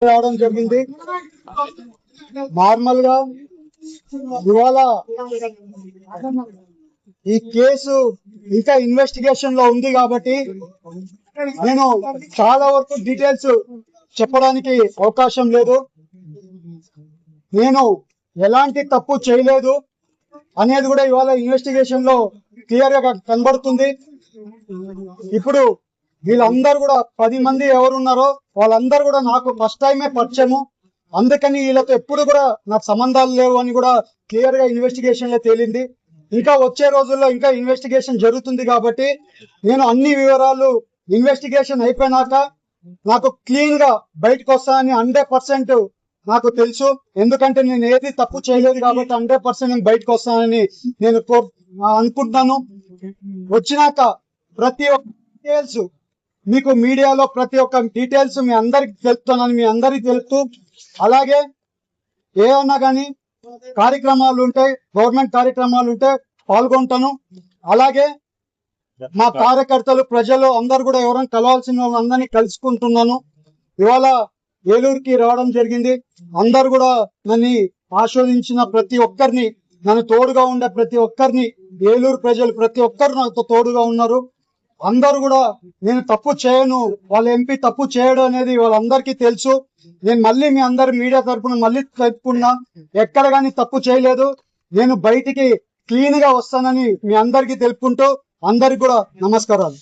రావడం జరిగింది. నార్మల్ గా ఇవాళ ఈ కేసు ఇంకా ఇన్వెస్టిగేషన్ లో ఉంది కాబట్టి నేను చాలా వరకు డీటెయిల్స్ చెప్పడానికి అవకాశం లేదు. నేను ఎలాంటి తప్పు చేయలేదు అనేది కూడా ఇవాళ ఇన్వెస్టిగేషన్ లో క్లియర్ గా కనబడుతుంది. ఇప్పుడు వీళ్ళందరూ కూడా 10 మంది ఎవరున్నారో వాళ్ళందరూ కూడా నాకు ఫస్ట్ టైమే పరిచయము. అందుకని వీళ్ళతో ఎప్పుడు కూడా నాకు సంబంధాలు లేవు అని కూడా క్లియర్ గా ఇన్వెస్టిగేషన్ లో తేలింది. ఇంకా వచ్చే రోజుల్లో ఇంకా ఇన్వెస్టిగేషన్ జరుగుతుంది కాబట్టి నేను అన్ని వివరాలు ఇన్వెస్టిగేషన్ అయిపోయినాక నాకు క్లీన్ గా బయటకు వస్తానని 100% నాకు తెలుసు. ఎందుకంటే నేను ఏది తప్పు చేయలేదు కాబట్టి 100% నేను బయటకు వస్తానని నేను అనుకుంటున్నాను. వచ్చినాక ప్రతి ఒక్క డీటెయిల్స్ మీకు మీడియాలో ప్రతి ఒక్క డీటెయిల్స్ మీ అందరికి తెలుపుతానని మీ అందరికి తెలుపుతూ, అలాగే ఏమన్నా కానీ కార్యక్రమాలు ఉంటాయి, గవర్నమెంట్ కార్యక్రమాలు ఉంటే పాల్గొంటాను. అలాగే మా కార్యకర్తలు ప్రజలు అందరు కూడా ఎవరైనా కలవాల్సిన వాళ్ళందరినీ కలుసుకుంటున్నాను. ఇవాళ ఏలూరుకి రావడం జరిగింది. అందరు కూడా నన్ను ఆస్వాదించిన ప్రతి ఒక్కరిని, నన్ను తోడుగా ఉండే ప్రతి ఒక్కరిని, ఏలూరు ప్రజలు ప్రతి ఒక్కరు నాతో తోడుగా ఉన్నారు. అందరు కూడా నేను తప్పు చేయను, వాళ్ళ ఎంపీ తప్పు చేయడం అనేది వాళ్ళందరికీ తెలుసు. నేను మళ్ళీ మీ అందరి మీడియా తరఫున మళ్ళీ చెప్పుకున్నా, ఎక్కడ కానీ తప్పు చేయలేదు. నేను బయటికి క్లీన్ గా వస్తానని మీ అందరికీ తెలుపుకుంటూ అందరికి కూడా నమస్కారాలు.